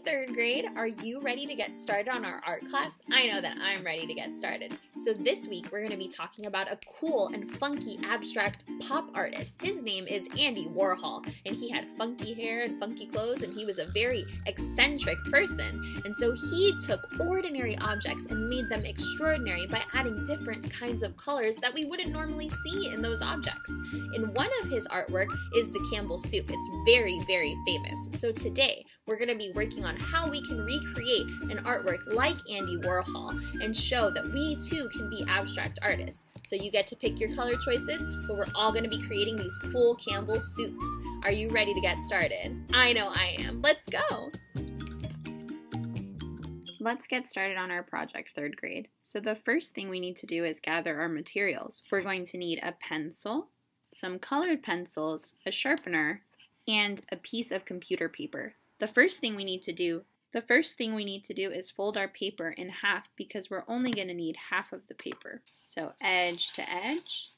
third grade, are you ready to get started on our art class? I know that I'm ready to get started. So this week we're going to be talking about a cool and funky abstract pop artist. His name is Andy Warhol, and he had funky hair and funky clothes, and he was a very eccentric person. And so he took ordinary objects and made them extraordinary by adding different kinds of colors that we wouldn't normally see in those objects. And one of his artwork is the Campbell soup. It's very, very famous. So today we're going to be working on how we can recreate an artwork like Andy Warhol and show that we too can be abstract artists. So you get to pick your color choices, but we're all going to be creating these cool Campbell soups. Are you ready to get started? I know I am. Let's go! Let's get started on our project, third grade. So the first thing we need to do is gather our materials. We're going to need a pencil, some colored pencils, a sharpener, and a piece of computer paper. The first thing we need to do is fold our paper in half because we're only going to need half of the paper. So edge to edge.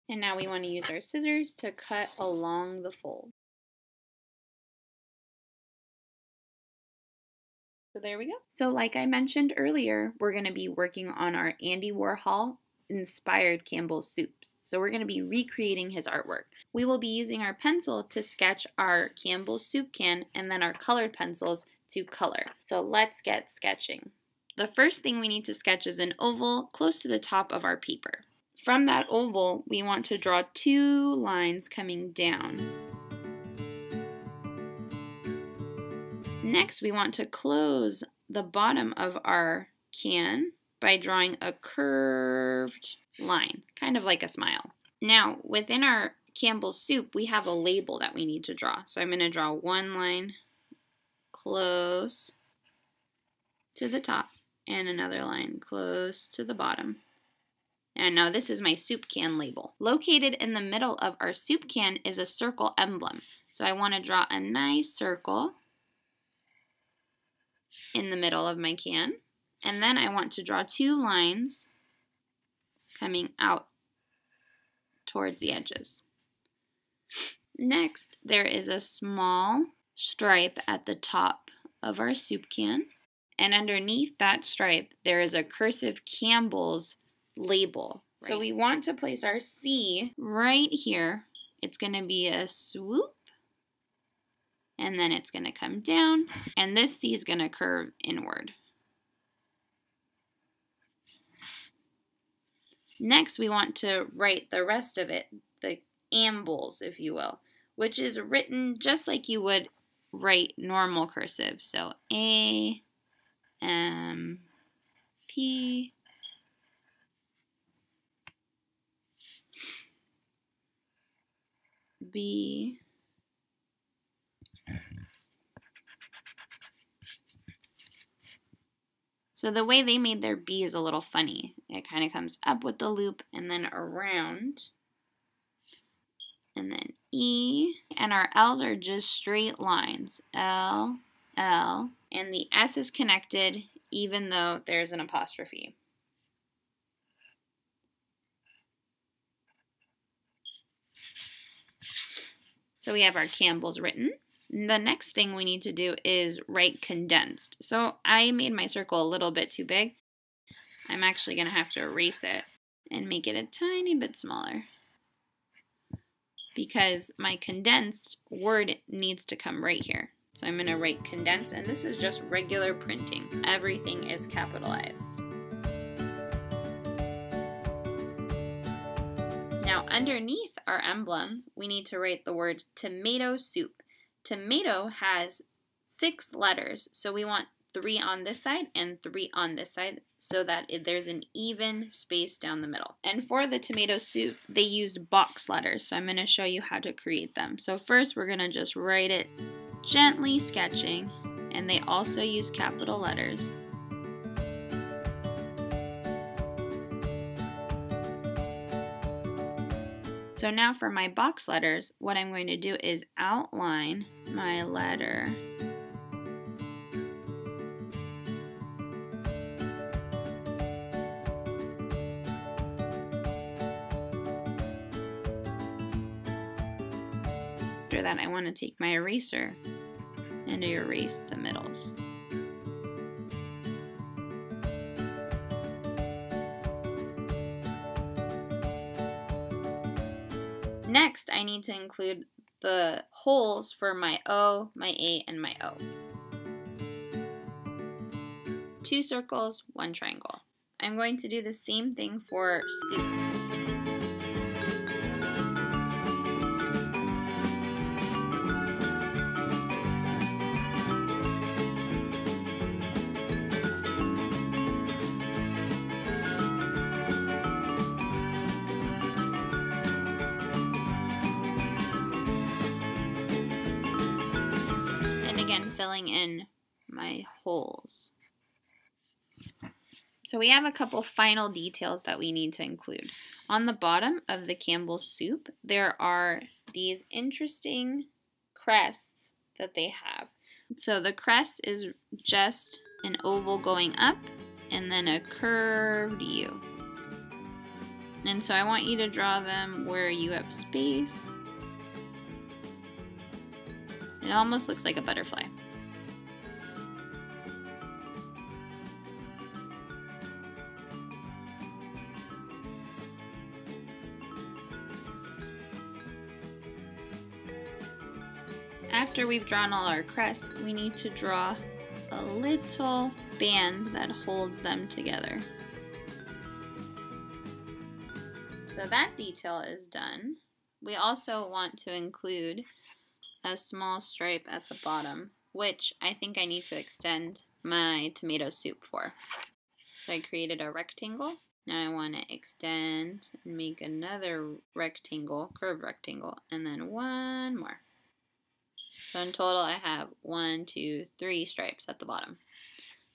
And now we want to use our scissors to cut along the fold. So there we go. So like I mentioned earlier, we're going to be working on our Andy Warhol inspired Campbell soups. So we're going to be recreating his artwork. We will be using our pencil to sketch our Campbell soup can and then our colored pencils to color. So let's get sketching. The first thing we need to sketch is an oval close to the top of our paper. From that oval, we want to draw two lines coming down. Next, we want to close the bottom of our can by drawing a curved line, kind of like a smile. Now, within our Campbell soup, we have a label that we need to draw. So I'm going to draw one line close to the top and another line close to the bottom. And now this is my soup can label. Located in the middle of our soup can is a circle emblem. So I want to draw a nice circle in the middle of my can. And then I want to draw two lines coming out towards the edges. Next, there is a small stripe at the top of our soup can. And underneath that stripe, there is a cursive Campbell's label. Right. So we want to place our C right here. It's going to be a swoop. And then it's going to come down. And this C is going to curve inward. Next, we want to write the rest of it, the ambles, if you will, which is written just like you would write normal cursive. So A, M, P, B, so the way they made their B is a little funny. It kind of comes up with the loop and then around. And then E. And our L's are just straight lines. L, L. And the S is connected even though there's an apostrophe. So we have our Campbell's written. The next thing we need to do is write condensed. So I made my circle a little bit too big. I'm actually going to have to erase it and make it a tiny bit smaller because my condensed word needs to come right here. So I'm going to write condensed, and this is just regular printing. Everything is capitalized. Now underneath our emblem, we need to write the word tomato soup. Tomato has 6 letters, so we want 3 on this side and 3 on this side so that there's an even space down the middle. And for the tomato soup, they used box letters, so I'm going to show you how to create them. So first we're going to just write it gently sketching, and they also use capital letters. So now for my box letters, what I'm going to do is outline my letter. after that, I want to take my eraser and erase the middles. Next, I need to include the holes for my O, my A, and my O. 2 circles, 1 triangle. I'm going to do the same thing for soup. And again, filling in my holes. So we have a couple final details that we need to include. On the bottom of the Campbell soup, there are these interesting crests that they have. So the crest is just an oval going up and then a curved U. And so I want you to draw them where you have space. It almost looks like a butterfly. After we've drawn all our crests, we need to draw a little band that holds them together. So that detail is done. We also want to include a small stripe at the bottom, which I think I need to extend my tomato soup for. So I created a rectangle. Now I want to extend and make another rectangle, curved rectangle, and then one more. So in total I have 1, 2, 3 stripes at the bottom.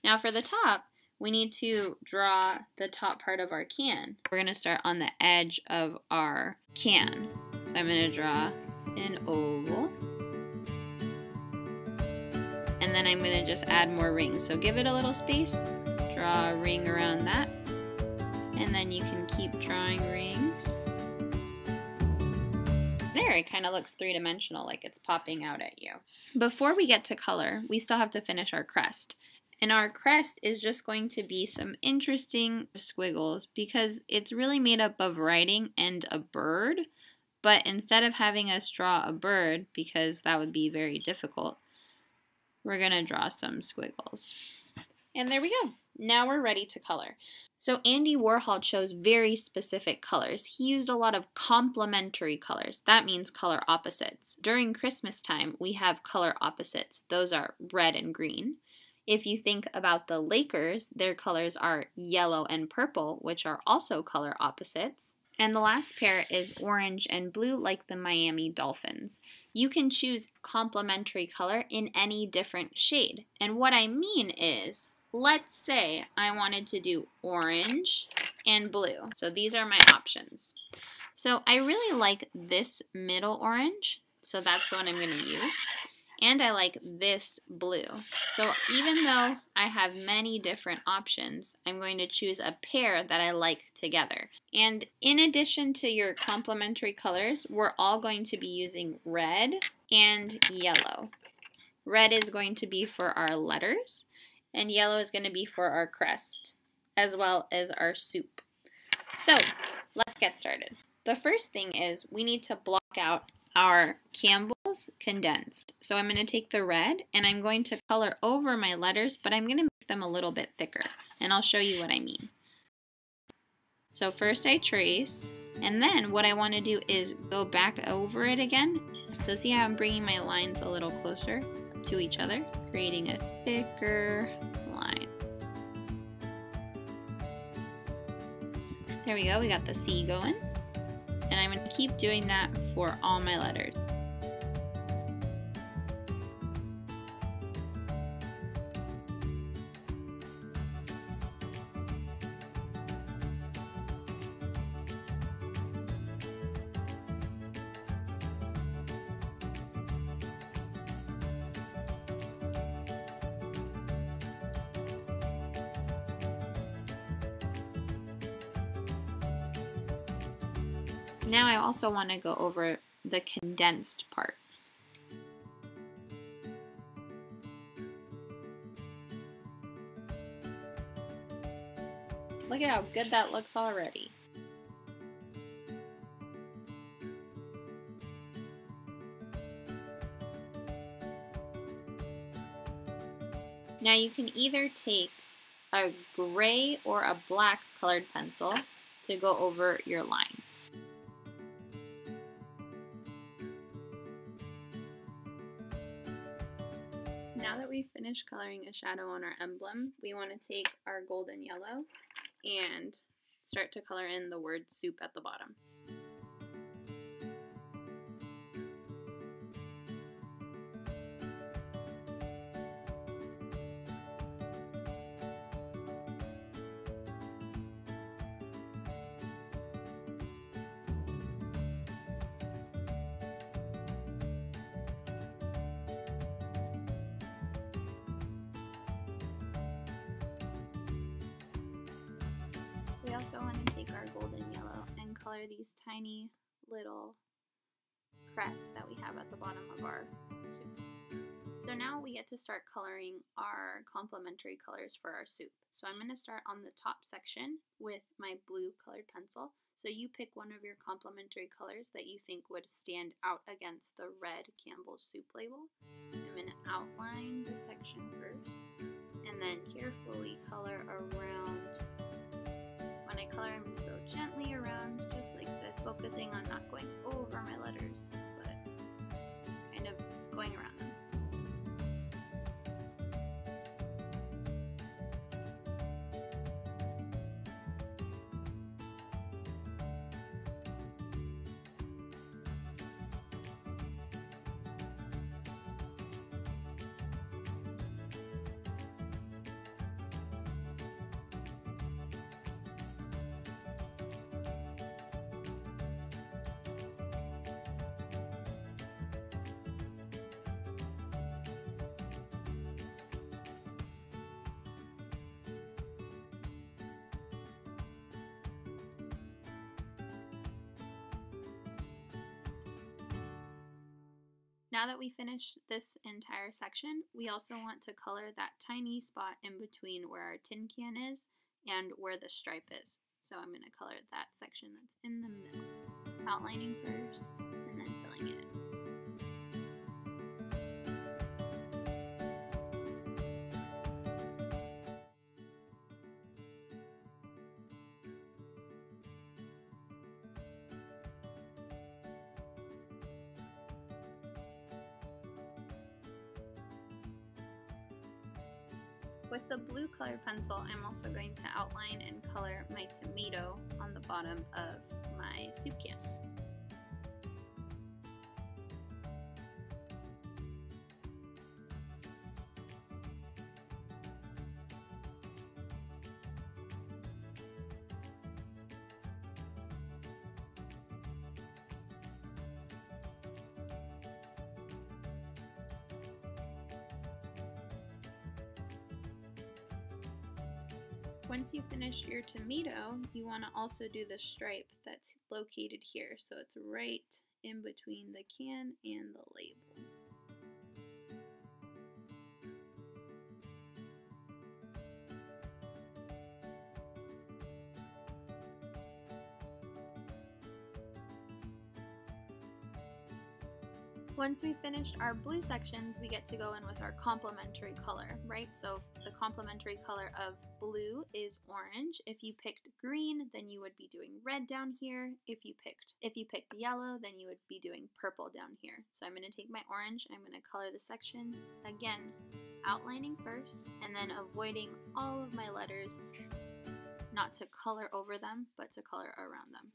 Now for the top, we need to draw the top part of our can. We're going to start on the edge of our can. So I'm going to draw an oval. And then I'm going to just add more rings. So give it a little space, draw a ring around that, and then you can keep drawing rings. There, it kind of looks three-dimensional, like it's popping out at you. Before we get to color, we still have to finish our crest. And our crest is just going to be some interesting squiggles because it's really made up of writing and a bird. But instead of having us draw a bird, because that would be very difficult, we're going to draw some squiggles. And there we go. Now we're ready to color. So Andy Warhol chose very specific colors. He used a lot of complementary colors. That means color opposites. During Christmas time, we have color opposites. Those are red and green. If you think about the Lakers, their colors are yellow and purple, which are also color opposites. And the last pair is orange and blue, like the Miami Dolphins. You can choose complementary color in any different shade. And what I mean is, let's say I wanted to do orange and blue. So these are my options. So I really like this middle orange, so that's the one I'm going to use. And I like this blue. So even though I have many different options, I'm going to choose a pair that I like together. And in addition to your complementary colors, we're all going to be using red and yellow. Red is going to be for our letters, and yellow is going to be for our crest, as well as our soup. So let's get started. The first thing is we need to block out our Campbell's condensed. So I'm going to take the red and I'm going to color over my letters, but I'm going to make them a little bit thicker, and I'll show you what I mean. So first I trace, and then what I want to do is go back over it again. So see how I'm bringing my lines a little closer to each other, creating a thicker line. There we go, we got the C going. And I'm going to keep doing that for all my letters. Now I also want to go over the condensed part. Look at how good that looks already. Now you can either take a gray or a black colored pencil to go over your lines. Now that we've finished coloring a shadow on our emblem, we want to take our golden yellow and start to color in the word soup at the bottom. We also want to take our golden yellow and color these tiny little crests that we have at the bottom of our soup. So now we get to start coloring our complementary colors for our soup. So I'm going to start on the top section with my blue colored pencil. So you pick one of your complementary colors that you think would stand out against the red Campbell soup label. I'm going to outline the section first and then carefully color around. When I color, I'm going to go gently around just like this, focusing on not going over my letters, but kind of going around them. Now that we finish this entire section, we also want to color that tiny spot in between where our tin can is and where the stripe is. So I'm going to color that section that's in the middle, outlining first and then filling it in. With the blue colored pencil, I'm also going to outline and color my tomato on the bottom of my soup can. Once you finish your tomato, you want to also do the stripe that's located here. So it's right in between the can and the label. Once we finished our blue sections, we get to go in with our complementary color, right? So the complementary color of blue is orange. If you picked green, then you would be doing red down here. If you picked yellow, then you would be doing purple down here. So I'm going to take my orange and I'm going to color the section, again, outlining first, and then avoiding all of my letters, not to color over them, but to color around them.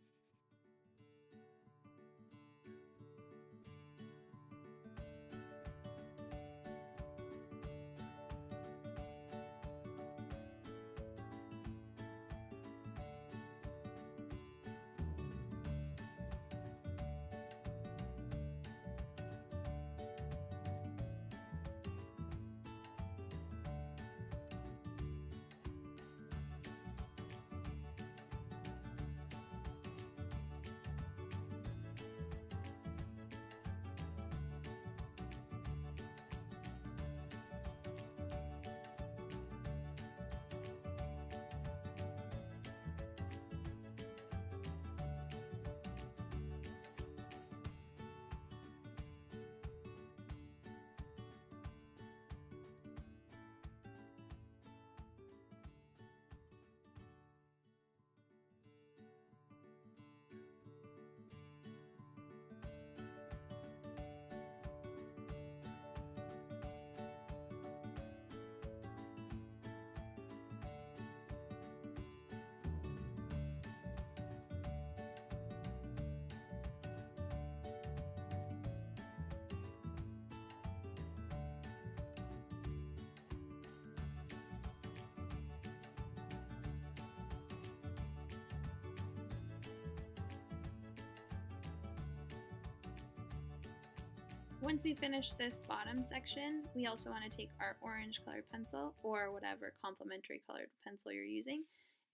Once we finish this bottom section, we also want to take our orange colored pencil or whatever complementary colored pencil you're using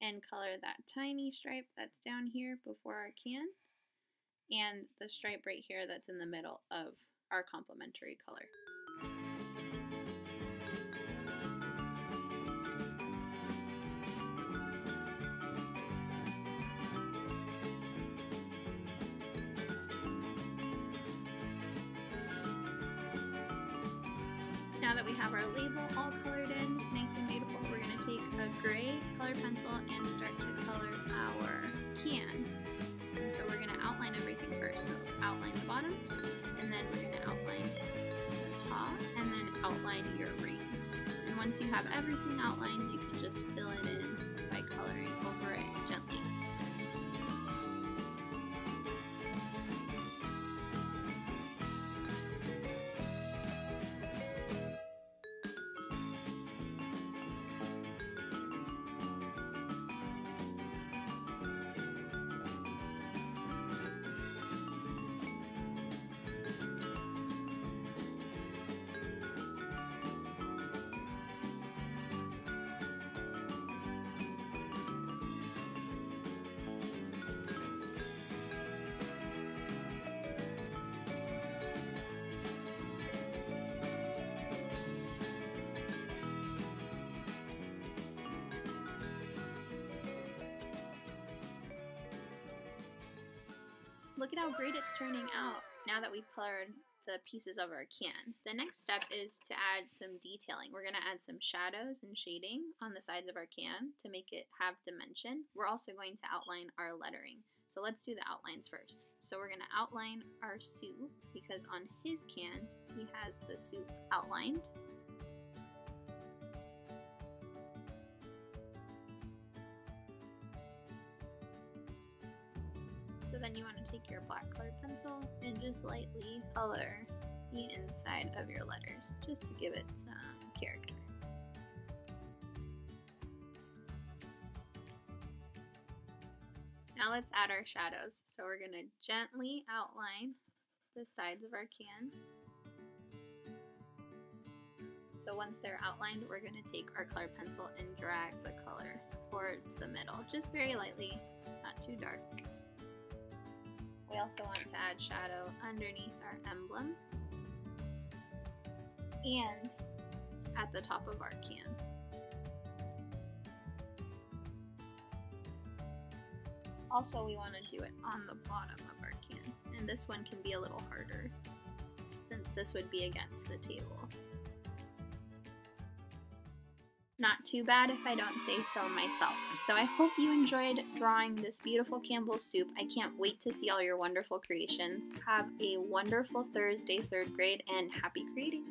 and color that tiny stripe that's down here before our can and the stripe right here that's in the middle of our complementary color. Now that we have our label all colored in, nice and beautiful, we're going to take a gray colored pencil and start to color our can. And so we're going to outline everything first. So outline the bottoms, and then we're going to outline the top, and then outline your rings. And once you have everything outlined, you can just fill it in by coloring over it gently. Look at how great it's turning out now that we've colored the pieces of our can. The next step is to add some detailing. We're going to add some shadows and shading on the sides of our can to make it have dimension. We're also going to outline our lettering. So let's do the outlines first. So we're going to outline our soup because on his can he has the soup outlined. So then you want to take your black colored pencil and just lightly color the inside of your letters, just to give it some character. Now let's add our shadows. So we're going to gently outline the sides of our can. So once they're outlined, we're going to take our colored pencil and drag the color towards the middle, just very lightly, not too dark. We also want to add shadow underneath our emblem and at the top of our can. Also, we want to do it on the bottom of our can, and this one can be a little harder since this would be against the table. Not too bad if I don't say so myself. So I hope you enjoyed drawing this beautiful Campbell soup. I can't wait to see all your wonderful creations. Have a wonderful Thursday, 3rd grade, and happy creating!